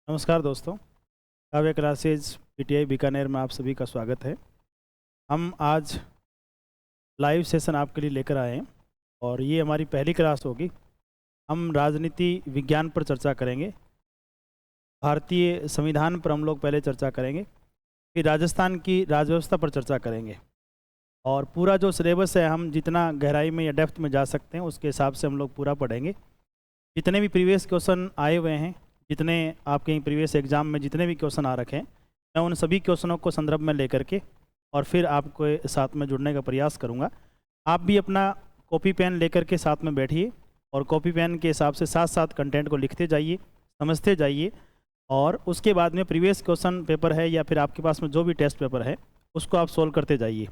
नमस्कार दोस्तों, काव्य क्लासेज पीटीआई बीकानेर में आप सभी का स्वागत है। हम आज लाइव सेशन आपके लिए लेकर आए हैं और ये हमारी पहली क्लास होगी। हम राजनीति विज्ञान पर चर्चा करेंगे, भारतीय संविधान पर हम लोग पहले चर्चा करेंगे, फिर राजस्थान की राजव्यवस्था पर चर्चा करेंगे और पूरा जो सिलेबस है हम जितना गहराई में या डेप्थ में जा सकते हैं उसके हिसाब से हम लोग पूरा पढ़ेंगे। जितने भी प्रीवियस क्वेश्चन आए हुए हैं, जितने आपके प्रीवियस एग्ज़ाम में जितने भी क्वेश्चन आ रखे हैं, मैं उन सभी क्वेश्चनों को संदर्भ में लेकर के और फिर आपको साथ में जुड़ने का प्रयास करूंगा। आप भी अपना कॉपी पेन लेकर के साथ में बैठिए और कॉपी पेन के हिसाब से साथ साथ कंटेंट को लिखते जाइए, समझते जाइए और उसके बाद में प्रीवियस क्वेश्चन पेपर है या फिर आपके पास में जो भी टेस्ट पेपर है उसको आप सोल्व करते जाइए।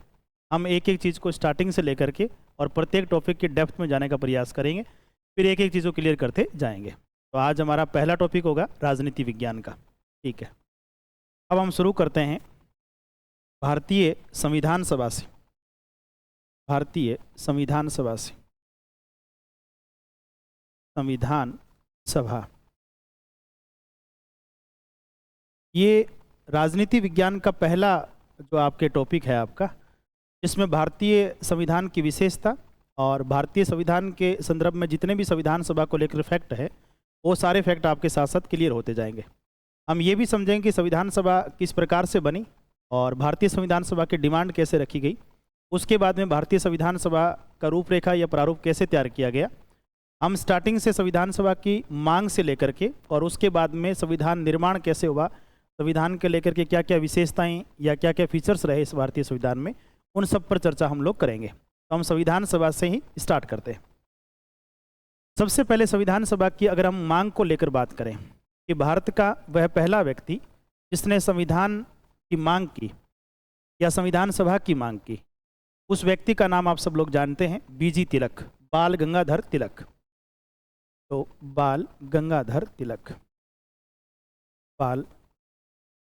हम एक एक चीज़ को स्टार्टिंग से लेकर के और प्रत्येक टॉपिक की डेप्थ में जाने का प्रयास करेंगे, फिर एक एक चीज़ को क्लियर करते जाएंगे। तो आज हमारा पहला टॉपिक होगा राजनीति विज्ञान का। ठीक है, अब हम शुरू करते हैं भारतीय संविधान सभा से। भारतीय संविधान सभा से। संविधान सभा ये राजनीति विज्ञान का पहला जो आपके टॉपिक है आपका, इसमें भारतीय संविधान की विशेषता और भारतीय संविधान के संदर्भ में जितने भी संविधान सभा को लेकर फैक्ट है वो सारे फैक्ट आपके साथ साथ क्लियर होते जाएंगे। हम ये भी समझेंगे कि संविधान सभा किस प्रकार से बनी और भारतीय संविधान सभा की डिमांड कैसे रखी गई। उसके बाद में भारतीय संविधान सभा का रूपरेखा या प्रारूप कैसे तैयार किया गया। हम स्टार्टिंग से संविधान सभा की मांग से लेकर के और उसके बाद में संविधान निर्माण कैसे हुआ, संविधान के लेकर के क्या क्या विशेषताएँ या क्या क्या फीचर्स रहे इस भारतीय संविधान में, उन सब पर चर्चा हम लोग करेंगे। तो हम संविधान सभा से ही स्टार्ट करते हैं। सबसे पहले संविधान सभा की अगर हम मांग को लेकर बात करें कि भारत का वह पहला व्यक्ति जिसने संविधान की मांग की या संविधान सभा की मांग की, उस व्यक्ति का नाम आप सब लोग जानते हैं, बीजी तिलक, बाल गंगाधर तिलक। तो बाल गंगाधर तिलक, बाल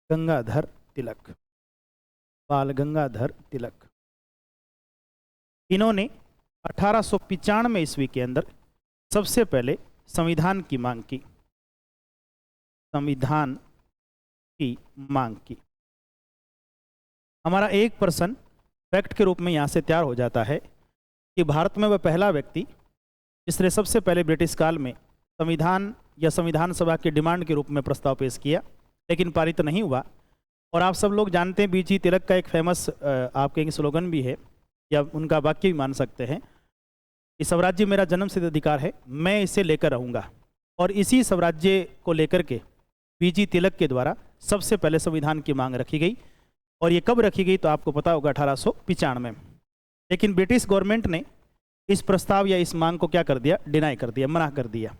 गंगाधर तिलक, बाल गंगाधर तिलक। इन्होंने 1895 ईस्वी के अंदर सबसे पहले संविधान की मांग की। संविधान की मांग की। हमारा एक प्रश्न फैक्ट के रूप में यहाँ से तैयार हो जाता है कि भारत में वह पहला व्यक्ति जिसने सबसे पहले ब्रिटिश काल में संविधान या संविधान सभा की डिमांड के रूप में प्रस्ताव पेश किया, लेकिन पारित नहीं हुआ। और आप सब लोग जानते हैं बीजी तिलक का एक फेमस आपके स्लोगन भी है या उनका वाक्य भी मान सकते हैं कि स्वराज्य मेरा जन्मसिद्ध अधिकार है, मैं इसे लेकर रहूँगा। और इसी स्वराज्य को लेकर के बीजी तिलक के द्वारा सबसे पहले संविधान की मांग रखी गई। और ये कब रखी गई तो आपको पता होगा, 1895 में। लेकिन ब्रिटिश गवर्नमेंट ने इस प्रस्ताव या इस मांग को क्या कर दिया, डिनाई कर दिया, मना कर दिया।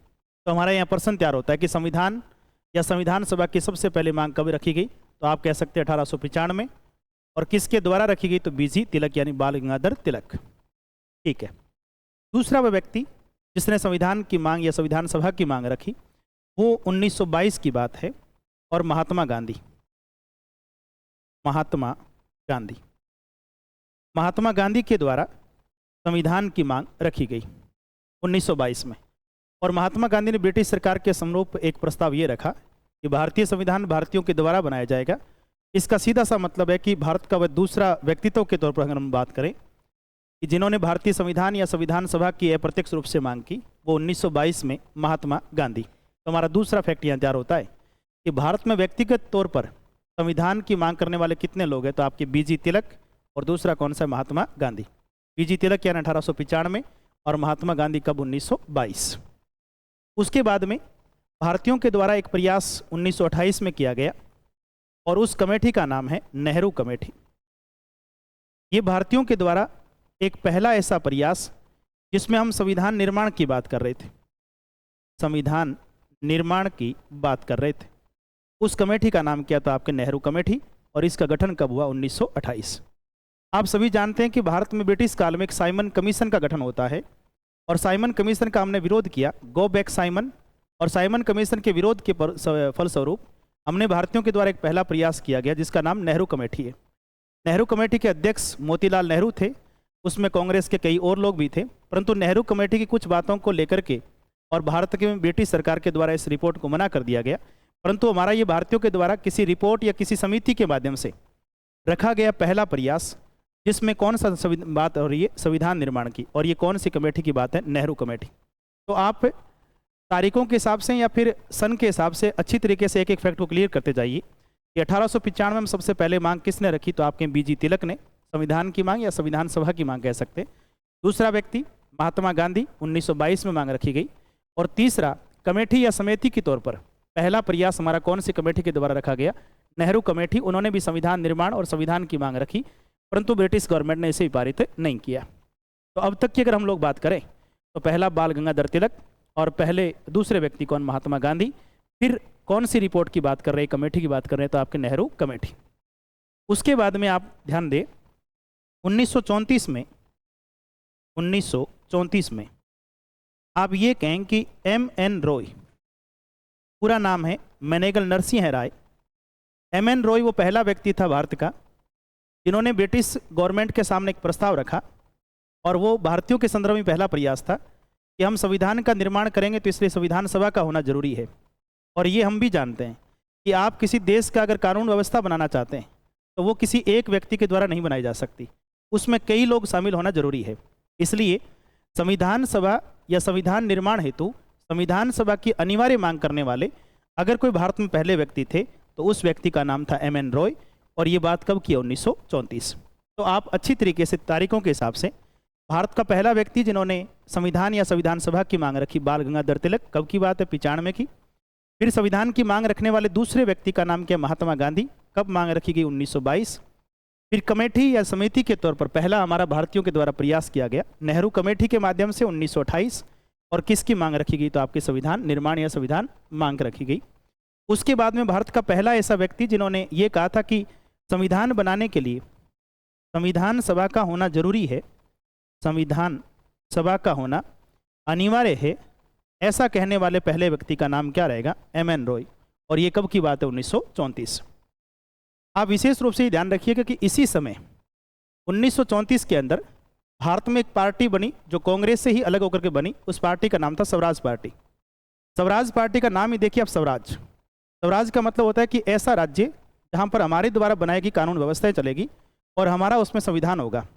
तो हमारा यहाँ प्रश्न तैयार होता है कि संविधान या संविधान सभा की सबसे पहले मांग कब रखी गई, तो आप कह सकते हैं 1895 में। और किसके द्वारा रखी गई, तो बीजी तिलक यानी बाल गंगाधर तिलक। ठीक है। दूसरा वह व्यक्ति जिसने संविधान की मांग या संविधान सभा की मांग रखी वो 1922 की बात है और महात्मा गांधी। महात्मा गांधी। महात्मा गांधी के द्वारा संविधान की मांग रखी गई 1922 में। और महात्मा गांधी ने ब्रिटिश सरकार के समरूप एक प्रस्ताव ये रखा कि भारतीय संविधान भारतीयों के द्वारा बनाया जाएगा। इसका सीधा सा मतलब है कि भारत का वह दूसरा व्यक्तित्व के तौर पर अगर हम बात करें कि जिन्होंने भारतीय संविधान या संविधान सभा की अप्रत्यक्ष रूप से मांग की, वो 1922 में महात्मा गांधी। तो हमारा दूसरा फैक्ट यहाँ तैयार होता है कि भारत में व्यक्तिगत तौर पर संविधान की मांग करने वाले कितने लोग हैं, तो आपके बीजी तिलक और दूसरा कौन सा, महात्मा गांधी। बीजी तिलक यानी 1895 और महात्मा गांधी कब, 1922। उसके बाद में भारतीयों के द्वारा एक प्रयास 1928 में किया गया और उस कमेटी का नाम है नेहरू कमेटी। ये भारतीयों के द्वारा एक पहला ऐसा प्रयास जिसमें हम संविधान निर्माण की बात कर रहे थे, संविधान निर्माण की बात कर रहे थे। उस कमेटी का नाम क्या था, आपके नेहरू कमेटी। और इसका गठन कब हुआ, 1928। आप सभी जानते हैं कि भारत में ब्रिटिश काल में एक साइमन कमीशन का गठन होता है और साइमन कमीशन का हमने विरोध किया, गो बैक साइमन। और साइमन कमीशन के विरोध के फलस्वरूप हमने भारतीयों के द्वारा एक पहला प्रयास किया गया जिसका नाम नेहरू कमेटी है। नेहरू कमेटी के अध्यक्ष मोतीलाल नेहरू थे, उसमें कांग्रेस के कई और लोग भी थे, परंतु नेहरू कमेटी की कुछ बातों को लेकर के और भारत के ब्रिटिश सरकार के द्वारा इस रिपोर्ट को मना कर दिया गया। परंतु हमारा ये भारतीयों के द्वारा किसी रिपोर्ट या किसी समिति के माध्यम से रखा गया पहला प्रयास, जिसमें कौन सा बात हो रही है, संविधान निर्माण की, और ये कौन सी कमेटी की बात है, नेहरू कमेटी। तो आप तारीखों के हिसाब से या फिर सन के हिसाब से अच्छी तरीके से एक एक फैक्ट को क्लियर करते जाइए कि 1895 में सबसे पहले मांग किसने रखी, तो आपके बीजी तिलक ने संविधान की मांग या संविधान सभा की मांग कह सकते हैं। दूसरा व्यक्ति महात्मा गांधी, 1922 में मांग रखी गई। और तीसरा कमेटी या समिति के तौर पर पहला प्रयास हमारा कौन सी कमेटी के द्वारा रखा गया, नेहरू कमेटी। उन्होंने भी संविधान निर्माण और संविधान की मांग रखी, परंतु ब्रिटिश गवर्नमेंट ने इसे पारित नहीं किया। तो अब तक की अगर हम लोग बात करें तो पहला बाल गंगाधर तिलक, और पहले दूसरे व्यक्ति कौन, महात्मा गांधी। फिर कौन सी रिपोर्ट की बात कर रहे हैं, कमेटी की बात कर रहे हैं, तो आपके नेहरू कमेटी। उसके बाद में आप ध्यान दें 1934 में आप ये कहें कि M.N. रॉय, पूरा नाम है मैनेगल नरसिंह राय। M.N. रॉय वो पहला व्यक्ति था भारत का जिन्होंने ब्रिटिश गवर्नमेंट के सामने एक प्रस्ताव रखा, और वो भारतीयों के संदर्भ में पहला प्रयास था कि हम संविधान का निर्माण करेंगे तो इसलिए संविधान सभा का होना जरूरी है। और ये हम भी जानते हैं कि आप किसी देश का अगर कानून व्यवस्था बनाना चाहते हैं तो वो किसी एक व्यक्ति के द्वारा नहीं बनाई जा सकती, उसमें कई लोग शामिल होना जरूरी है। इसलिए संविधान सभा या संविधान निर्माण हेतु संविधान सभा की अनिवार्य मांग करने वाले अगर कोई भारत में पहले व्यक्ति थे तो उस व्यक्ति का नाम था M.N. रॉय। और ये बात कब की है, 1934। तो आप अच्छी तरीके से तारीखों के हिसाब से भारत का पहला व्यक्ति जिन्होंने संविधान या संविधान सभा की मांग रखी, बाल गंगाधर तिलक, कब की बात है, 95 की। फिर संविधान की मांग रखने वाले दूसरे व्यक्ति का नाम क्या, महात्मा गांधी, कब मांग रखी गई, 1922। फिर कमेटी या समिति के तौर पर पहला हमारा भारतीयों के द्वारा प्रयास किया गया नेहरू कमेटी के माध्यम से 1928। और किसकी मांग रखी गई, तो आपके संविधान निर्माण या संविधान मांग रखी गई। उसके बाद में भारत का पहला ऐसा व्यक्ति जिन्होंने ये कहा था कि संविधान बनाने के लिए संविधान सभा का होना जरूरी है, संविधान सभा का होना अनिवार्य है, ऐसा कहने वाले पहले व्यक्ति का नाम क्या रहेगा, M.N. रॉय। और ये कब की बात है, 1934। आप विशेष रूप से ये ध्यान रखिएगा कि इसी समय 1934 के अंदर भारत में एक पार्टी बनी जो कांग्रेस से ही अलग होकर के बनी। उस पार्टी का नाम था स्वराज पार्टी। स्वराज पार्टी का नाम ही देखिए आप, स्वराज। स्वराज का मतलब होता है कि ऐसा राज्य जहाँ पर हमारे द्वारा बनाई गई कानून व्यवस्थाएं चलेगी और हमारा उसमें संविधान होगा।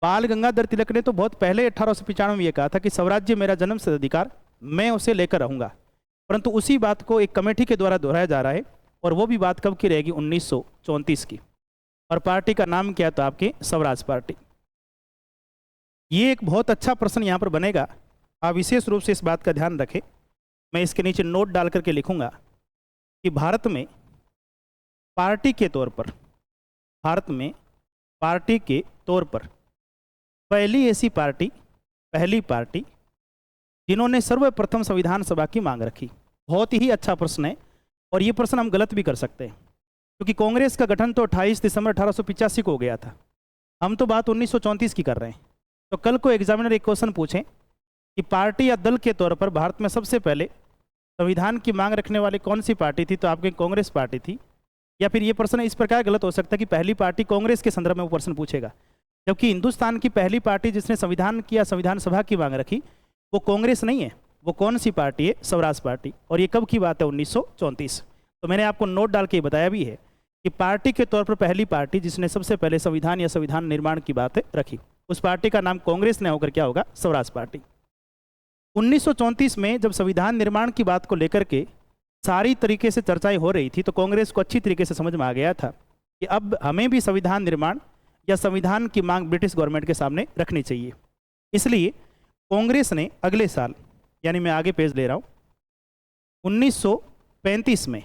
बाल गंगाधर तिलक ने तो बहुत पहले 1895 में ये कहा था कि स्वराज्य मेरा जन्म सिद्ध अधिकार, मैं उसे लेकर रहूँगा। परंतु उसी बात को एक कमेटी के द्वारा दोहराया जा रहा है, और वो भी बात कब की रहेगी, 1934 की। और पार्टी का नाम क्या, तो आपकी स्वराज पार्टी। ये एक बहुत अच्छा प्रश्न यहाँ पर बनेगा, आप विशेष रूप से इस बात का ध्यान रखें। मैं इसके नीचे नोट डाल करके लिखूंगा कि भारत में पार्टी के तौर पर, भारत में पार्टी के तौर पर पहली ऐसी पार्टी, पहली पार्टी जिन्होंने सर्वप्रथम संविधान सभा की मांग रखी। बहुत ही अच्छा प्रश्न है, और ये प्रश्न हम गलत भी कर सकते हैं क्योंकि कांग्रेस का गठन तो 28 दिसंबर 1885 को हो गया था। हम तो बात 1934 की कर रहे हैं। तो कल को एग्जामिनर एक क्वेश्चन पूछें कि पार्टी या दल के तौर पर भारत में सबसे पहले संविधान की मांग रखने वाली कौन सी पार्टी थी, तो आपकी कांग्रेस पार्टी थी। या फिर ये प्रश्न इस प्रकार गलत हो सकता है कि पहली पार्टी कांग्रेस के संदर्भ में वो प्रश्न पूछेगा, जबकि हिंदुस्तान की पहली पार्टी जिसने संविधान की या संविधान सभा की मांग रखी वो कांग्रेस नहीं है। वो कौन सी पार्टी है, स्वराज पार्टी। और ये कब की बात है, 1934। तो मैंने आपको नोट डाल के बताया भी है कि पार्टी के तौर पर पहली पार्टी जिसने सबसे पहले संविधान या संविधान निर्माण की बात रखी, उस पार्टी का नाम कांग्रेस ने होकर क्या होगा, स्वराज पार्टी। 1934 में जब संविधान निर्माण की बात को लेकर के सारी तरीके से चर्चाएं हो रही थी, तो कांग्रेस को अच्छी तरीके से समझ में आ गया था कि अब हमें भी संविधान निर्माण या संविधान की मांग ब्रिटिश गवर्नमेंट के सामने रखनी चाहिए। इसलिए कांग्रेस ने अगले साल, यानी मैं आगे पेज ले रहा हूँ, 1935 में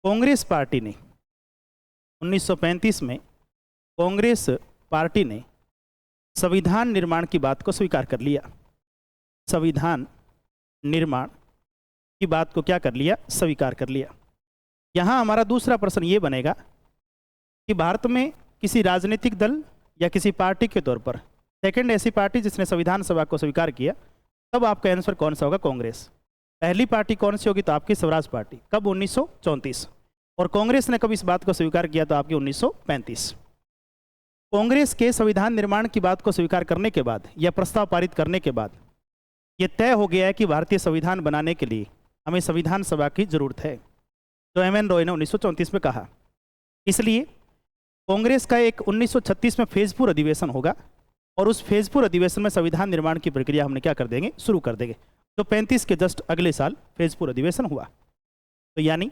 कांग्रेस पार्टी ने 1935 में कांग्रेस पार्टी ने संविधान निर्माण की बात को स्वीकार कर लिया। संविधान निर्माण की बात को क्या कर लिया, स्वीकार कर लिया। यहाँ हमारा दूसरा प्रश्न ये बनेगा कि भारत में किसी राजनीतिक दल या किसी पार्टी के तौर पर सेकंड ऐसी पार्टी जिसने संविधान सभा को स्वीकार किया, तब आपका आंसर कौन सा होगा, कांग्रेस। पहली पार्टी कौन सी होगी, तो आपकी स्वराज पार्टी। कब, 1934। और कांग्रेस ने कब इस बात को स्वीकार किया, तो आपकी 1935। कांग्रेस के संविधान निर्माण की बात को स्वीकार करने के बाद या प्रस्ताव पारित करने के बाद ये तय हो गया है कि भारतीय संविधान बनाने के लिए हमें संविधान सभा की जरूरत है, जो एम.एन. रॉय ने 1934 में कहा। इसलिए कांग्रेस का एक 1936 में फेजपुर अधिवेशन होगा और उस फेजपुर अधिवेशन में संविधान निर्माण की प्रक्रिया हमने क्या कर देंगे, शुरू कर देंगे। तो 35 के जस्ट अगले साल फेजपुर अधिवेशन हुआ। तो यानी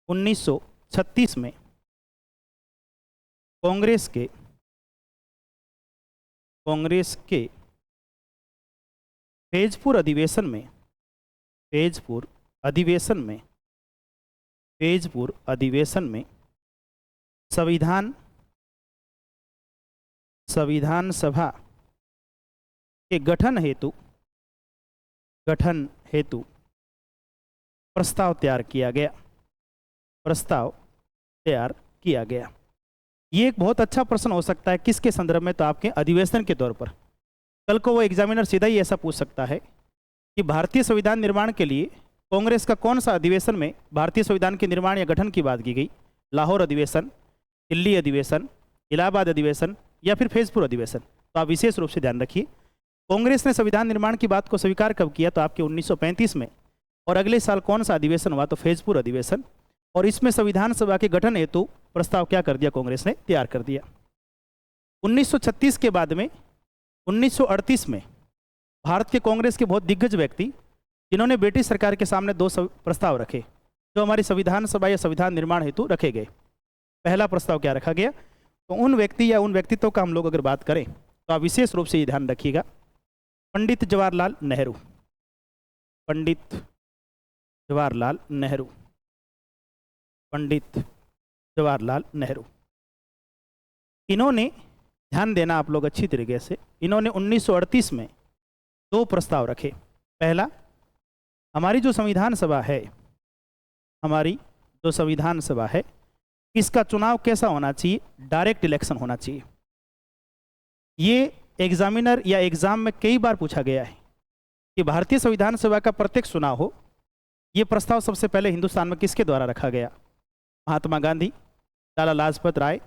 1936 में कांग्रेस के फेजपुर अधिवेशन में संविधान सभा के गठन हेतु प्रस्ताव तैयार किया गया। ये एक बहुत अच्छा प्रश्न हो सकता है। किसके संदर्भ में? तो आपके अधिवेशन के तौर पर। कल को वो एग्जामिनर सीधा ही ऐसा पूछ सकता है कि भारतीय संविधान निर्माण के लिए कांग्रेस का कौन सा अधिवेशन में भारतीय संविधान के निर्माण या गठन की बात की गई? लाहौर अधिवेशन, दिल्ली अधिवेशन, इलाहाबाद अधिवेशन या फिर फेजपुर अधिवेशन? तो आप विशेष रूप से ध्यान रखिए, कांग्रेस ने संविधान निर्माण की बात को स्वीकार कब किया? तो आपके 1935 में। और अगले साल कौन सा अधिवेशन हुआ? तो फेजपुर अधिवेशन। और इसमें संविधान सभा के गठन हेतु प्रस्ताव क्या कर दिया? कांग्रेस ने तैयार कर दिया। 1936 के बाद में 1938 में भारत के कांग्रेस के बहुत दिग्गज व्यक्ति, जिन्होंने ब्रिटिश सरकार के सामने दो प्रस्ताव रखे, जो हमारी संविधान सभा या संविधान निर्माण हेतु रखे गए। पहला प्रस्ताव क्या रखा गया? तो उन व्यक्ति या उन व्यक्तित्व का हम लोग अगर बात करें तो आप विशेष रूप से ये ध्यान रखिएगा, पंडित जवाहरलाल नेहरू। इन्होंने, ध्यान देना आप लोग अच्छी तरीके से, इन्होंने 1938 में दो प्रस्ताव रखे। पहला, हमारी जो संविधान सभा है इसका चुनाव कैसा होना चाहिए? डायरेक्ट इलेक्शन होना चाहिए। ये एग्जामिनर या एग्जाम में कई बार पूछा गया है कि भारतीय संविधान सभा का प्रत्यक्ष चुनाव हो। ये प्रस्ताव सबसे पहले हिंदुस्तान में किसके द्वारा रखा गया? महात्मा गांधी, लाला लाजपत राय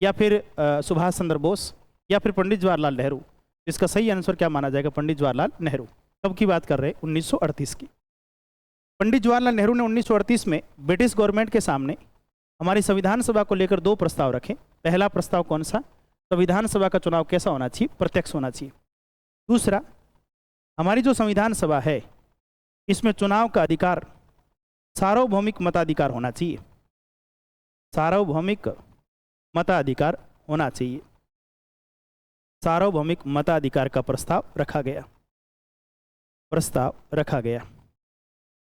या फिर सुभाष चंद्र बोस या फिर पंडित जवाहरलाल नेहरू? इसका सही आंसर क्या माना जाएगा? पंडित जवाहरलाल नेहरू। कब की बात कर रहे हैं? 1938 की। पंडित जवाहरलाल नेहरू ने 1938 में ब्रिटिश गवर्नमेंट के सामने हमारी संविधान सभा को लेकर दो प्रस्ताव रखे। पहला प्रस्ताव कौन सा? संविधान सभा का चुनाव कैसा होना चाहिए? प्रत्यक्ष होना चाहिए। दूसरा, हमारी जो संविधान सभा है इसमें चुनाव का अधिकार सार्वभौमिक मताधिकार होना चाहिए। सार्वभौमिक मताधिकार का प्रस्ताव रखा गया।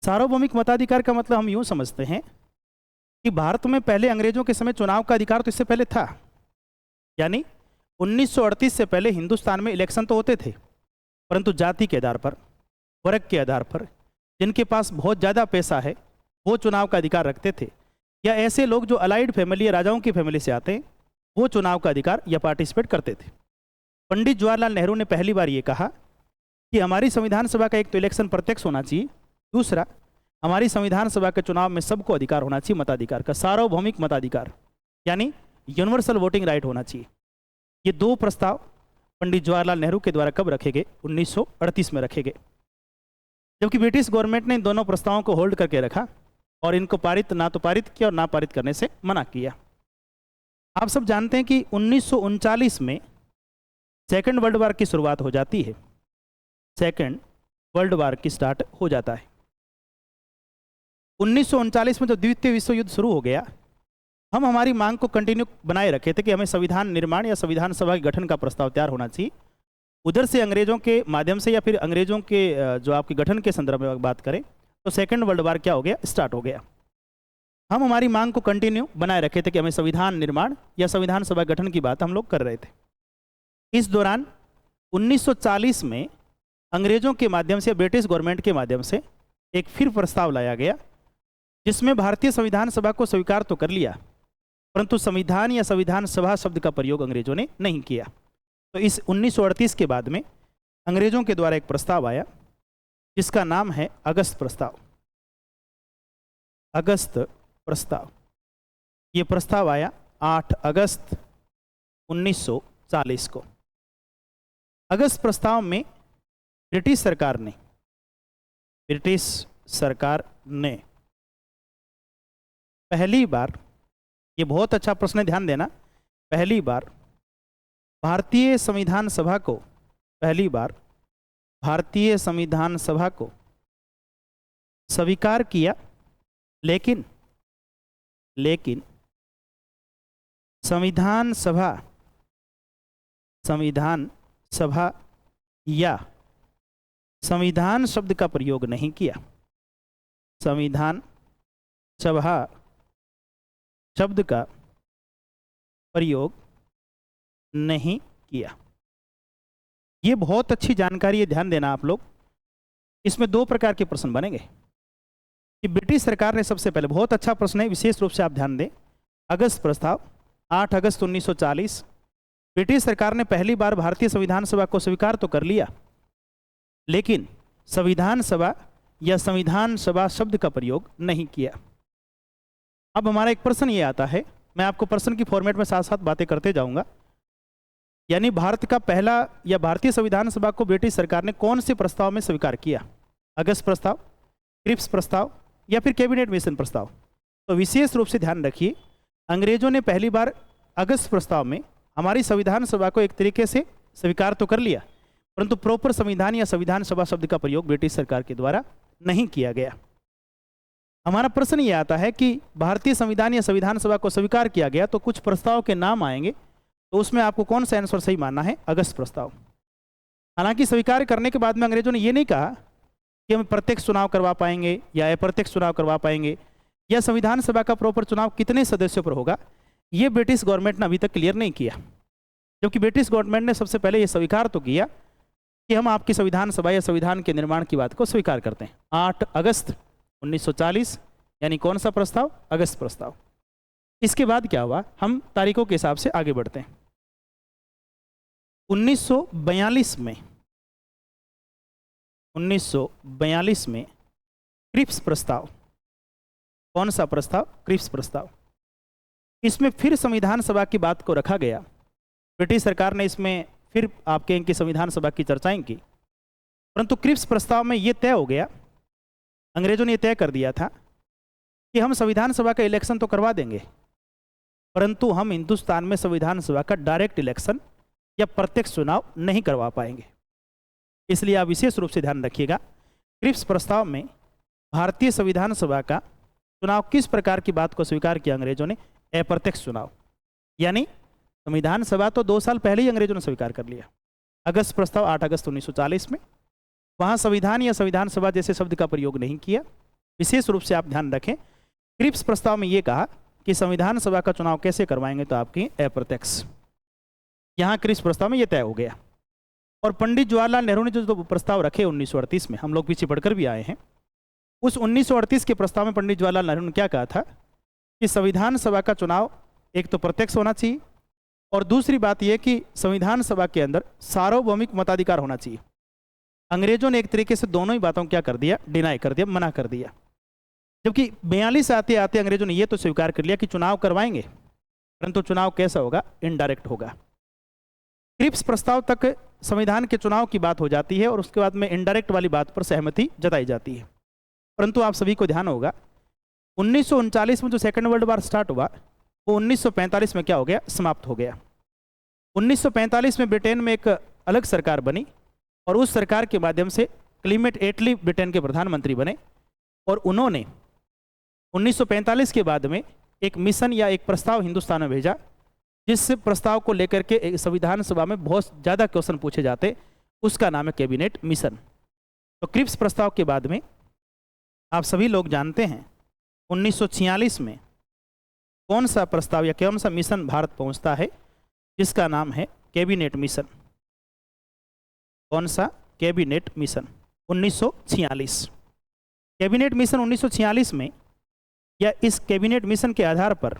सार्वभौमिक मताधिकार का मतलब हम यूं समझते हैं कि भारत में पहले अंग्रेजों के समय चुनाव का अधिकार तो इससे पहले था। यानी 1938 से पहले हिंदुस्तान में इलेक्शन तो होते थे, परंतु जाति के आधार पर, वर्ग के आधार पर, जिनके पास बहुत ज़्यादा पैसा है वो चुनाव का अधिकार रखते थे, या ऐसे लोग जो अलाइड फैमिली या राजाओं की फैमिली से आते हैं वो चुनाव का अधिकार या पार्टिसिपेट करते थे। पंडित जवाहरलाल नेहरू ने पहली बार ये कहा कि हमारी संविधान सभा का एक तो इलेक्शन प्रत्यक्ष होना चाहिए, दूसरा हमारी संविधान सभा के चुनाव में सबको अधिकार होना चाहिए मताधिकार का, सार्वभौमिक मताधिकार, यानी यूनिवर्सल वोटिंग राइट होना चाहिए। ये दो प्रस्ताव पंडित जवाहरलाल नेहरू के द्वारा कब रखे गए? 1938 में रखे गए। जबकि ब्रिटिश गवर्नमेंट ने इन दोनों प्रस्तावों को होल्ड करके रखा और इनको ना तो पारित किया और ना पारित करने से मना किया। आप सब जानते हैं कि 1939 में सेकेंड वर्ल्ड वार की शुरुआत हो जाती है। सेकेंड वर्ल्ड वार की स्टार्ट हो जाता है। 1939 में जब द्वितीय विश्व युद्ध शुरू हो गया, हम हमारी मांग को कंटिन्यू बनाए रखे थे कि हमें संविधान निर्माण या संविधान सभा के गठन का प्रस्ताव तैयार होना चाहिए। उधर से अंग्रेजों के माध्यम से या फिर अंग्रेजों के जो आपके गठन के संदर्भ में बात करें तो सेकेंड वर्ल्ड वार क्या हो गया? स्टार्ट हो गया। हम हमारी मांग को कंटिन्यू बनाए रखे थे कि हमें संविधान निर्माण या संविधान सभा गठन की बात हम लोग कर रहे थे। इस दौरान 1940 में अंग्रेजों के माध्यम से, ब्रिटिश गवर्नमेंट के माध्यम से एक फिर प्रस्ताव लाया गया, जिसमें भारतीय संविधान सभा को स्वीकार तो कर लिया, परंतु संविधान या संविधान सभा शब्द का प्रयोग अंग्रेजों ने नहीं किया। तो इस 1938 के बाद में अंग्रेजों के द्वारा एक प्रस्ताव आया जिसका नाम है अगस्त प्रस्ताव। अगस्त प्रस्ताव, ये प्रस्ताव आया 8 अगस्त 1940 को। अगस्त प्रस्ताव में ब्रिटिश सरकार ने पहली बार, ये बहुत अच्छा प्रश्न है, ध्यान देना, पहली बार भारतीय संविधान सभा को, पहली बार भारतीय संविधान सभा को स्वीकार किया, लेकिन संविधान सभा या संविधान शब्द का प्रयोग नहीं किया, संविधान सभा शब्द का प्रयोग नहीं किया। ये बहुत अच्छी जानकारी है, ध्यान देना आप लोग। इसमें दो प्रकार के प्रश्न बनेंगे कि ब्रिटिश सरकार ने सबसे पहले, बहुत अच्छा प्रश्न है, विशेष रूप से आप ध्यान दें, अगस्त प्रस्ताव 8 अगस्त 1940, ब्रिटिश सरकार ने पहली बार भारतीय संविधान सभा को स्वीकार तो कर लिया, लेकिन संविधान सभा या संविधान सभा शब्द का प्रयोग नहीं किया। अब हमारा एक प्रश्न ये आता है, मैं आपको प्रश्न की फॉर्मेट में साथ साथ बातें करते जाऊंगा, यानी भारत का पहला या भारतीय संविधान सभा को ब्रिटिश सरकार ने कौन से प्रस्ताव में स्वीकार किया, अगस्त प्रस्ताव, क्रिप्स प्रस्ताव या फिर कैबिनेट मिशन प्रस्ताव। तो विशेष रूप से ध्यान रखिए, अंग्रेजों ने पहली बार अगस्त प्रस्ताव में हमारी संविधान सभा को एक तरीके से स्वीकार तो कर लिया, परंतु प्रॉपर संविधान या संविधान सभा शब्द का प्रयोग ब्रिटिश सरकार के द्वारा नहीं किया गया। हमारा प्रश्न ये आता है कि भारतीय संविधान या संविधान सभा को स्वीकार किया गया, तो कुछ प्रस्ताव के नाम आएंगे, तो उसमें आपको कौन सा आंसर सही मानना है, अगस्त प्रस्ताव। हालांकि स्वीकार करने के बाद में अंग्रेजों ने ये नहीं कहा कि हम प्रत्यक्ष चुनाव करवा पाएंगे या अप्रत्यक्ष चुनाव करवा पाएंगे, या संविधान सभा का प्रॉपर चुनाव कितने सदस्यों पर होगा, ये ब्रिटिश गवर्नमेंट ने अभी तक क्लियर नहीं किया। जबकि ब्रिटिश गवर्नमेंट ने सबसे पहले ये स्वीकार तो किया कि हम आपकी संविधान सभा या संविधान के निर्माण की बात को स्वीकार करते हैं। 8 अगस्त 1940 यानी कौन सा प्रस्ताव, अगस्त प्रस्ताव। इसके बाद क्या हुआ, हम तारीखों के हिसाब से आगे बढ़ते हैं। 1942 में क्रिप्स प्रस्ताव, कौन सा प्रस्ताव, क्रिप्स प्रस्ताव। इसमें फिर संविधान सभा की बात को रखा गया, ब्रिटिश सरकार ने इसमें फिर आपके इनकी संविधान सभा की चर्चाएं की, परंतु क्रिप्स प्रस्ताव में यह तय हो गया, अंग्रेजों ने यह तय कर दिया था कि हम संविधान सभा का इलेक्शन तो करवा देंगे, परंतु हम हिंदुस्तान में संविधान सभा का डायरेक्ट इलेक्शन या प्रत्यक्ष चुनाव नहीं करवा पाएंगे। इसलिए आप विशेष रूप से ध्यान रखिएगा, क्रिप्स प्रस्ताव में भारतीय संविधान सभा का चुनाव किस प्रकार की बात को स्वीकार किया अंग्रेजों ने, अप्रत्यक्ष चुनाव। यानी संविधान सभा तो 2 साल पहले ही अंग्रेजों ने स्वीकार कर लिया, अगस्त प्रस्ताव 8 अगस्त 1940 में, वहाँ संविधान या संविधान सभा जैसे शब्द का प्रयोग नहीं किया। विशेष रूप से आप ध्यान रखें, क्रिप्स प्रस्ताव में ये कहा कि संविधान सभा का चुनाव कैसे करवाएंगे, तो आपकी अप्रत्यक्ष। यहाँ क्रिप्स प्रस्ताव में ये तय हो गया। और पंडित जवाहरलाल नेहरू ने जो प्रस्ताव रखे 1938 में, हम लोग पीछे पढ़कर भी आए हैं, उस 1938 के प्रस्ताव में पंडित जवाहरलाल नेहरू ने क्या कहा था कि संविधान सभा का चुनाव एक तो प्रत्यक्ष होना चाहिए, और दूसरी बात यह कि संविधान सभा के अंदर सार्वभौमिक मताधिकार होना चाहिए। अंग्रेजों ने एक तरीके से दोनों ही बातों को क्या कर दिया, डिनाई कर दिया, मना कर दिया। जबकि 42 आते आते अंग्रेजों ने यह तो स्वीकार कर लिया कि चुनाव करवाएंगे, परंतु चुनाव कैसा होगा, इनडायरेक्ट होगा। क्रिप्स प्रस्ताव तक संविधान के चुनाव की बात हो जाती है और उसके बाद में इनडायरेक्ट वाली बात पर सहमति जताई जाती है। परंतु आप सभी को ध्यान होगा, 1939 में जो सेकेंड वर्ल्ड वॉर स्टार्ट हुआ, वो 1945 में क्या हो गया, समाप्त हो गया। 1945 में ब्रिटेन में एक अलग सरकार बनी और उस सरकार के माध्यम से क्लीमेट एटली ब्रिटेन के प्रधानमंत्री बने, और उन्होंने 1945 के बाद में एक मिशन या एक प्रस्ताव हिंदुस्तान में भेजा, जिस प्रस्ताव को लेकर के संविधान सभा में बहुत ज़्यादा क्वेश्चन पूछे जाते, उसका नाम है कैबिनेट मिशन। तो क्रिप्स प्रस्ताव के बाद में आप सभी लोग जानते हैं 1946 में कौन सा प्रस्ताव या कौन सा मिशन भारत पहुंचता है, जिसका नाम है कैबिनेट मिशन। कौन सा, कैबिनेट मिशन 1946। कैबिनेट मिशन 1946 में, या इस कैबिनेट मिशन के आधार पर,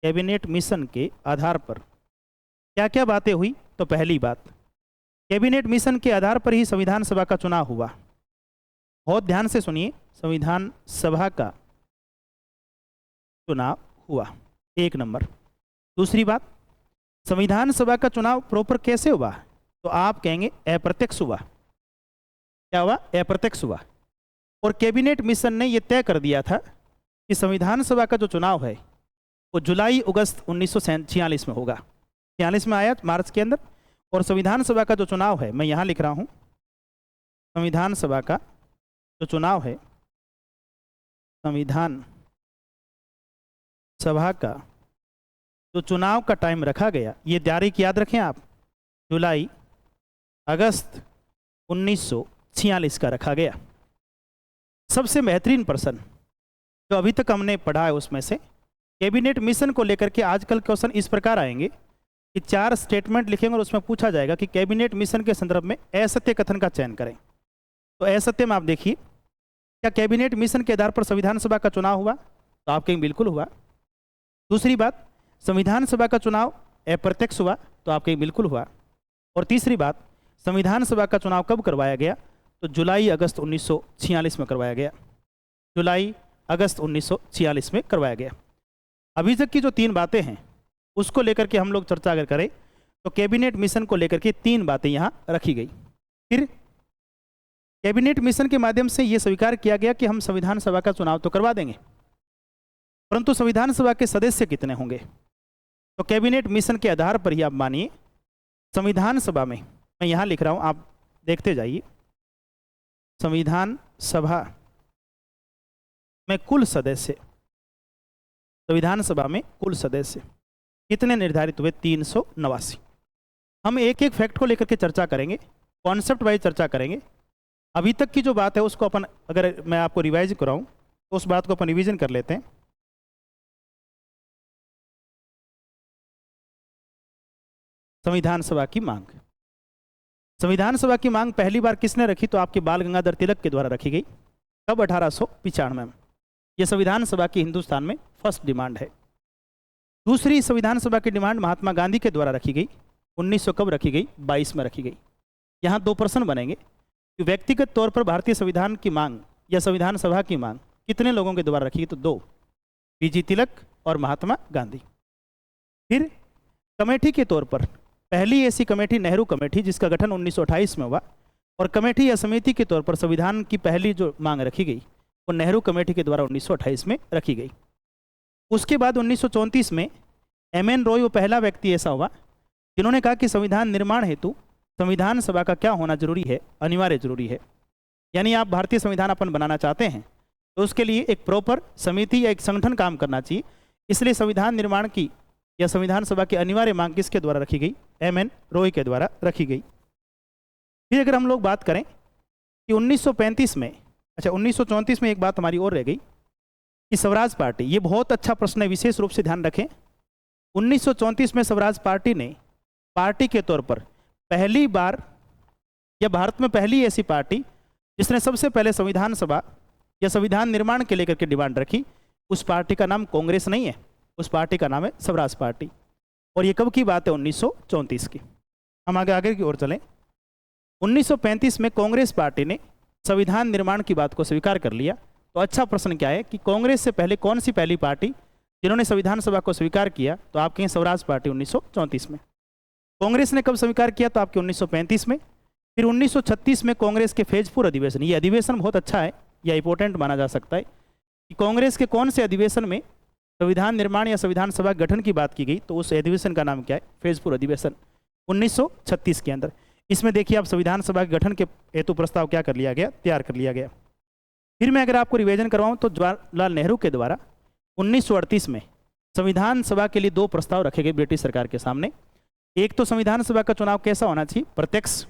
कैबिनेट मिशन के आधार पर क्या क्या बातें हुई, तो पहली बात, कैबिनेट मिशन के आधार पर ही संविधान सभा का चुनाव हुआ। बहुत ध्यान से सुनिए, संविधान सभा का चुनाव हुआ, 1 नंबर। दूसरी बात, संविधान सभा का चुनाव प्रॉपर कैसे हुआ, तो आप कहेंगे अप्रत्यक्ष हुआ। क्या हुआ, अप्रत्यक्ष हुआ। और कैबिनेट मिशन ने यह तय कर दिया था कि संविधान सभा का जो चुनाव है वो जुलाई अगस्त 1946 में होगा। 46 में आया मार्च के अंदर। और संविधान सभा का जो चुनाव है, मैं यहाँ लिख रहा हूँ, संविधान सभा का जो चुनाव है, संविधान सभा का जो चुनाव का टाइम रखा गया, ये तारीख याद रखें आप, जुलाई अगस्त 1946 का रखा गया। सबसे बेहतरीन प्रश्न जो अभी तक हमने पढ़ा है उसमें से, कैबिनेट मिशन को लेकर के आजकल क्वेश्चन इस प्रकार आएंगे कि 4 स्टेटमेंट लिखेंगे और उसमें पूछा जाएगा कि कैबिनेट मिशन के संदर्भ में असत्य कथन का चयन करें। तो असत्य में आप देखिए, क्या कैबिनेट मिशन के आधार पर संविधान सभा का चुनाव हुआ? तो आप कहेंगे बिल्कुल हुआ। दूसरी बात, संविधान सभा का चुनाव अप्रत्यक्ष हुआ? तो आप कहेंगे बिल्कुल हुआ। और तीसरी बात, संविधान सभा का चुनाव कब करवाया गया? तो जुलाई अगस्त 1946 में करवाया गया। जुलाई अगस्त 1946 में करवाया गया। अभी तक की जो 3 बातें हैं उसको लेकर के हम लोग चर्चा अगर करें तो कैबिनेट मिशन को लेकर के 3 बातें यहाँ रखी गई। फिर कैबिनेट मिशन के माध्यम से ये स्वीकार किया गया कि हम संविधान सभा का चुनाव तो करवा देंगे, परंतु संविधान सभा के सदस्य कितने होंगे? तो कैबिनेट मिशन के आधार पर ही आप मानिए संविधान सभा में, मैं यहाँ लिख रहा हूँ, आप देखते जाइए, संविधान सभा में कुल सदस्य, संविधान सभा में कुल सदस्य कितने निर्धारित हुए? 389। हम एक एक फैक्ट को लेकर के चर्चा करेंगे, कॉन्सेप्ट वाइज चर्चा करेंगे। अभी तक की जो बात है उसको अपन, अगर मैं आपको रिवाइज कराऊं तो उस बात को अपन रिवीजन कर लेते हैं। संविधान सभा की मांग, संविधान सभा की मांग पहली बार किसने रखी? तो आपके बाल गंगाधर तिलक के द्वारा रखी गई। कब? 1895 में। यह संविधान सभा की हिंदुस्तान में फर्स्ट डिमांड है। दूसरी संविधान सभा की डिमांड महात्मा गांधी के द्वारा रखी गई। 1900 कब रखी गई? 22 में रखी गई। यहाँ 2 प्रश्न बनेंगे कि व्यक्तिगत तौर पर भारतीय संविधान की मांग या संविधान सभा की मांग कितने लोगों के द्वारा रखी गई? तो 2, बीजी तिलक और महात्मा गांधी। फिर कमेटी के तौर पर पहली ऐसी कमेटी नेहरू कमेटी, जिसका गठन 1928 में हुआ, और कमेटी या समिति के तौर पर संविधान की पहली जो मांग रखी गई वो नेहरू कमेटी के द्वारा 1928 में रखी गई। उसके बाद 1934 में M.N. रॉय वो पहला व्यक्ति ऐसा हुआ जिन्होंने कहा कि संविधान निर्माण हेतु संविधान सभा का क्या होना जरूरी है? अनिवार्य जरूरी है। यानी आप भारतीय संविधान अपन बनाना चाहते हैं तो उसके लिए एक प्रॉपर समिति या एक संगठन काम करना चाहिए। इसलिए संविधान निर्माण की या संविधान सभा की अनिवार्य मांग किसके द्वारा रखी गई? M.N. रॉय के द्वारा रखी गई। फिर अगर हम लोग बात करें कि 1935 में, अच्छा 1934 में एक बात हमारी और रह गई कि स्वराज पार्टी, ये बहुत अच्छा प्रश्न है, विशेष रूप से ध्यान रखें। 1934 में स्वराज पार्टी ने पार्टी के तौर पर पहली बार, या भारत में पहली ऐसी पार्टी जिसने सबसे पहले संविधान सभा या संविधान निर्माण के लेकर के डिमांड रखी, उस पार्टी का नाम कांग्रेस नहीं है, उस पार्टी का नाम है स्वराज पार्टी। और ये कब की बात है? 1934 की। हम आगे की ओर चलें। 1935 में कांग्रेस पार्टी ने संविधान निर्माण की बात को स्वीकार कर लिया। तो अच्छा प्रश्न क्या है कि कांग्रेस से पहले कौन सी पहली पार्टी जिन्होंने संविधान सभा को स्वीकार किया? तो आप कहें स्वराज पार्टी 1934 में। कांग्रेस ने कब स्वीकार किया? तो आपके 1935 में। फिर 1936 में कांग्रेस के फेजपुर अधिवेशन, ये अधिवेशन बहुत अच्छा है, यह इंपॉर्टेंट माना जा सकता है कि कांग्रेस के कौन से अधिवेशन में संविधान निर्माण या संविधान सभा गठन की बात की गई? तो उस अधिवेशन का नाम क्या है? फेजपुर अधिवेशन 1936 के अंदर। इसमें देखिए आप संविधान सभा के गठन के हेतु प्रस्ताव क्या कर लिया गया? तैयार कर लिया गया। फिर मैं अगर आपको रिवीजन करवाऊं तो जवाहरलाल नेहरू के द्वारा 1938 में संविधान सभा के लिए 2 प्रस्ताव रखे गए ब्रिटिश सरकार के सामने। एक तो संविधान सभा का चुनाव कैसा होना चाहिए? प्रत्यक्ष।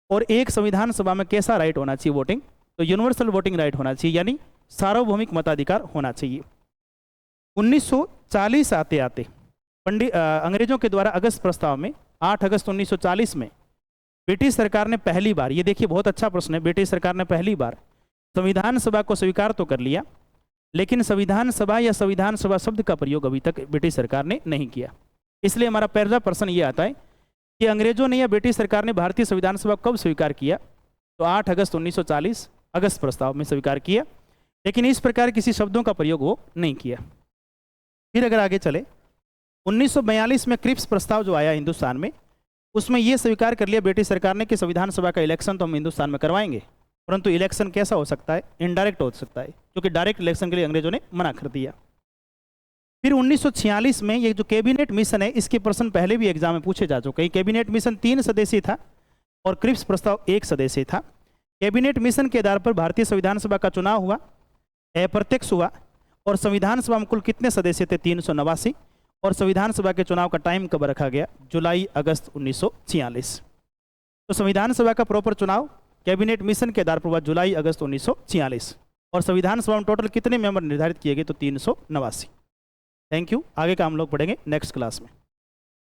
और एक संविधान सभा में कैसा राइट होना चाहिए? वोटिंग। तो यूनिवर्सल वोटिंग राइट होना चाहिए, यानी सार्वभौमिक मताधिकार होना चाहिए। 1940 आते आते अंग्रेजों के द्वारा अगस्त प्रस्ताव में 8 अगस्त 1940 में ब्रिटिश सरकार ने पहली बार, ये देखिए बहुत अच्छा प्रश्न है, ब्रिटिश सरकार ने पहली बार संविधान सभा को स्वीकार तो कर लिया, लेकिन संविधान सभा या संविधान सभा शब्द का प्रयोग अभी तक ब्रिटिश सरकार ने नहीं किया। इसलिए हमारा पहला प्रश्न ये आता है कि अंग्रेजों ने या ब्रिटिश सरकार ने भारतीय संविधान सभा कब स्वीकार किया? तो 8 अगस्त 1940 अगस्त प्रस्ताव में स्वीकार किया, लेकिन इस प्रकार किसी शब्दों का प्रयोग वो नहीं किया। फिर अगर आगे चले, 1942 में क्रिप्स प्रस्ताव जो आया हिंदुस्तान में, उसमें यह स्वीकार कर लिया ब्रिटिश सरकार ने कि संविधान सभा का इलेक्शन तो हम हिंदुस्तान में करवाएंगे, परंतु इलेक्शन कैसा हो सकता है, इनडायरेक्ट हो सकता है, क्योंकि डायरेक्ट इलेक्शन के लिए अंग्रेजों ने मना कर दिया। फिर 1946 में ये जो कैबिनेट मिशन है, इसके प्रश्न पहले भी एग्जाम में पूछे जा चुके हैं। कैबिनेट मिशन 3 सदस्यीय था और क्रिप्स प्रस्ताव 1 सदस्यीय था। कैबिनेट मिशन के आधार पर भारतीय संविधान सभा का चुनाव हुआ, अप्रत्यक्ष हुआ, और संविधान सभा में कुल कितने सदस्य थे, 389। और संविधान सभा के चुनाव का टाइम कब रखा गया, जुलाई अगस्त 1946। तो संविधान सभा का प्रॉपर चुनाव कैबिनेट मिशन के आधार पर हुआ जुलाई अगस्त 1946। और संविधान सभा में टोटल कितने मेंबर निर्धारित किए गए, तो 389। Thank you. आगे का हम लोग पढ़ेंगे नेक्स्ट क्लास में।